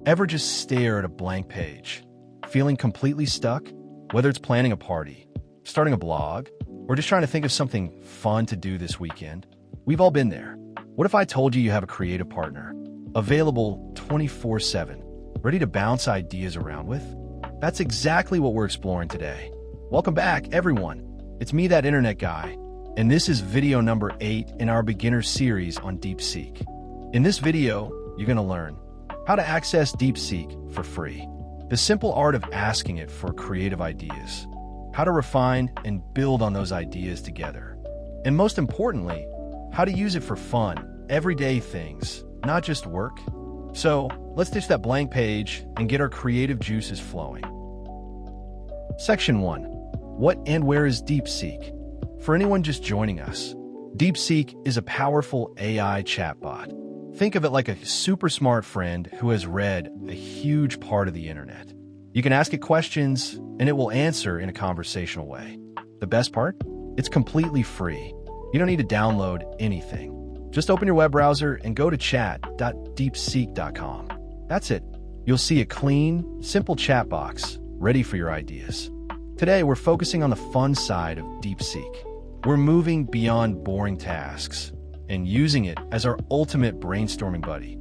Ever just stare at a blank page, feeling completely stuck? Whether it's planning a party, starting a blog, or just trying to think of something fun to do this weekend, we've all been there. What if I told you have a creative partner, available 24/7, ready to bounce ideas around with? That's exactly what we're exploring today. Welcome back, everyone. It's me, that internet guy, and this is video number 8 in our beginner series on DeepSeek. In this video, you're going to learn how to access DeepSeek for free, the simple art of asking it for creative ideas, how to refine and build on those ideas together, and most importantly, how to use it for fun, everyday things, not just work. So let's ditch that blank page and get our creative juices flowing. Section 1. What and where is DeepSeek? For anyone just joining us, DeepSeek is a powerful AI chatbot. Think of it like a super smart friend who has read a huge part of the internet. You can ask it questions, and it will answer in a conversational way. The best part? It's completely free. You don't need to download anything. Just open your web browser and go to chat.deepseek.com. That's it. You'll see a clean, simple chat box ready for your ideas. Today, we're focusing on the fun side of DeepSeek. We're moving beyond boring tasks and using it as our ultimate brainstorming buddy.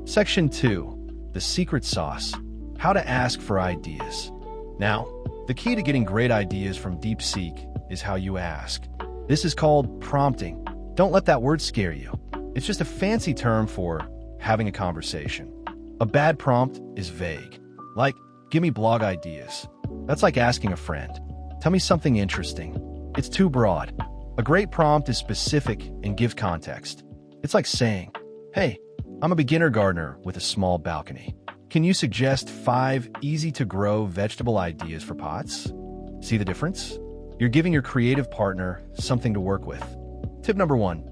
Section 2. The secret sauce. How to ask for ideas. Now, the key to getting great ideas from DeepSeek is how you ask. This is called prompting. Don't let that word scare you. It's just a fancy term for having a conversation. A bad prompt is vague. Like, give me blog ideas. That's like asking a friend, tell me something interesting. It's too broad. A great prompt is specific and gives context. It's like saying, hey, I'm a beginner gardener with a small balcony. Can you suggest 5 easy-to-grow vegetable ideas for pots? See the difference? You're giving your creative partner something to work with. Tip number 1.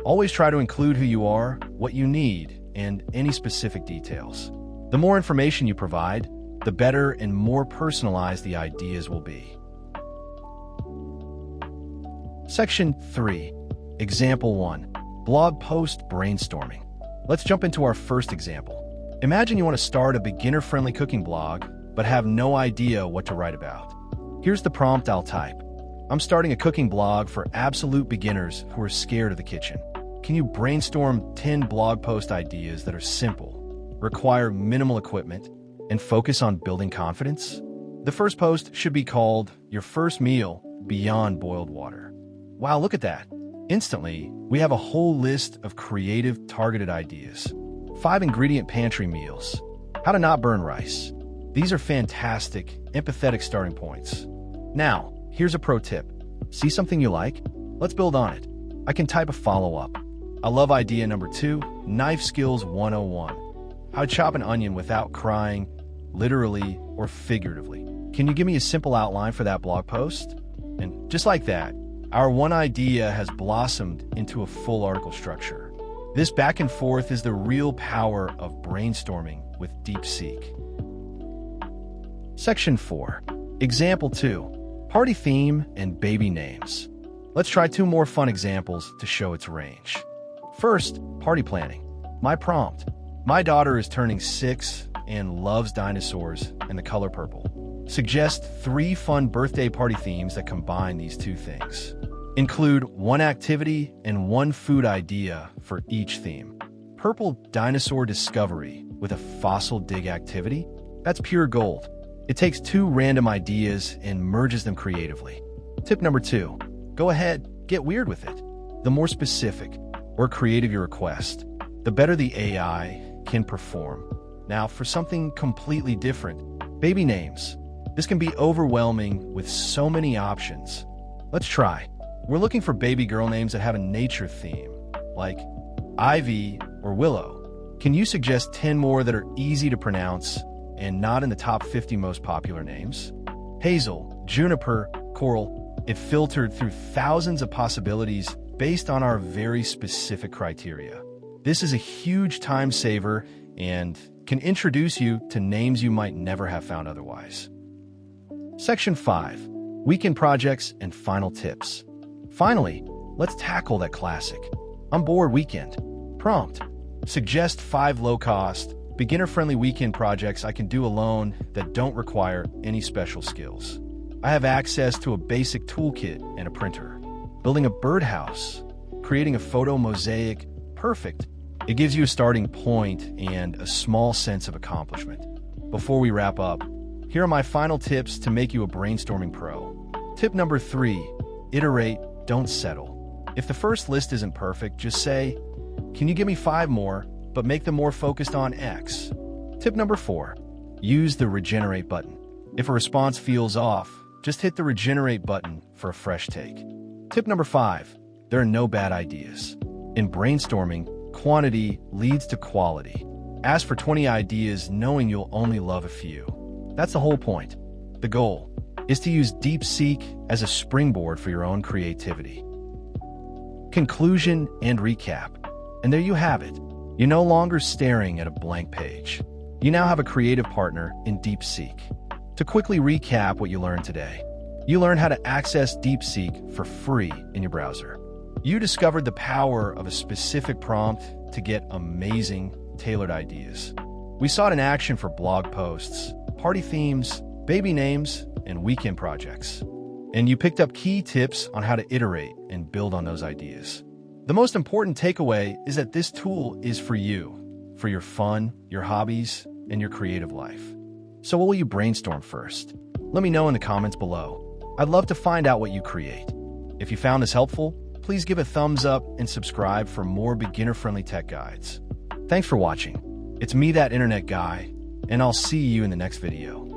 Always try to include who you are, what you need, and any specific details. The more information you provide, the better and more personalized the ideas will be. Section 3. Example 1. Blog post brainstorming. Let's jump into our first example. Imagine you want to start a beginner-friendly cooking blog, but have no idea what to write about. Here's the prompt I'll type. I'm starting a cooking blog for absolute beginners who are scared of the kitchen. Can you brainstorm 10 blog post ideas that are simple, require minimal equipment, and focus on building confidence? The first post should be called Your First Meal Beyond Boiled Water. Wow, look at that. Instantly, we have a whole list of creative, targeted ideas. 5 ingredient pantry meals. How to not burn rice. These are fantastic, empathetic starting points. Now, here's a pro tip. See something you like? Let's build on it. I can type a follow-up. I love idea number 2, Knife Skills 101. How to chop an onion without crying, literally or figuratively. Can you give me a simple outline for that blog post? And just like that, our one idea has blossomed into a full article structure. This back and forth is the real power of brainstorming with DeepSeek. Section 4. Example 2. Party theme and baby names. Let's try 2 more fun examples to show its range. First, party planning. My prompt. My daughter is turning 6 and loves dinosaurs and the color purple. Suggest 3 fun birthday party themes that combine these 2 things. Include 1 activity and 1 food idea for each theme. Purple dinosaur discovery with a fossil dig activity? That's pure gold. It takes 2 random ideas and merges them creatively. Tip number 2. Go ahead, get weird with it. The more specific or creative your request, the better the AI can perform. Now, for something completely different, baby names. This can be overwhelming with so many options. Let's try. We're looking for baby girl names that have a nature theme, like Ivy or Willow. Can you suggest 10 more that are easy to pronounce and not in the top 50 most popular names? Hazel, Juniper, Coral. It filtered through thousands of possibilities based on our very specific criteria. This is a huge time saver and can introduce you to names you might never have found otherwise. Section 5. Weekend projects and final tips. Finally, let's tackle that classic. I'm bored weekend. Prompt. Suggest 5 low-cost, beginner-friendly weekend projects I can do alone that don't require any special skills. I have access to a basic toolkit and a printer. Building a birdhouse, creating a photo mosaic, perfect. It gives you a starting point and a small sense of accomplishment. Before we wrap up, here are my final tips to make you a brainstorming pro. Tip number 3, iterate, don't settle. If the first list isn't perfect, just say, "Can you give me 5 more, but make them more focused on X?" Tip number 4, use the regenerate button. If a response feels off, just hit the regenerate button for a fresh take. Tip number 5, there are no bad ideas. In brainstorming, quantity leads to quality. Ask for 20 ideas knowing you'll only love a few. That's the whole point. The goal is to use DeepSeek as a springboard for your own creativity. Conclusion and recap. And there you have it. You're no longer staring at a blank page. You now have a creative partner in DeepSeek. To quickly recap what you learned today, you learned how to access DeepSeek for free in your browser. You discovered the power of a specific prompt to get amazing, tailored ideas. We saw it in action for blog posts, party themes, baby names, and weekend projects. And you picked up key tips on how to iterate and build on those ideas. The most important takeaway is that this tool is for you, for your fun, your hobbies, and your creative life. So what will you brainstorm first? Let me know in the comments below. I'd love to find out what you create. If you found this helpful, please give a thumbs up and subscribe for more beginner-friendly tech guides. Thanks for watching. It's me, that internet guy, and I'll see you in the next video.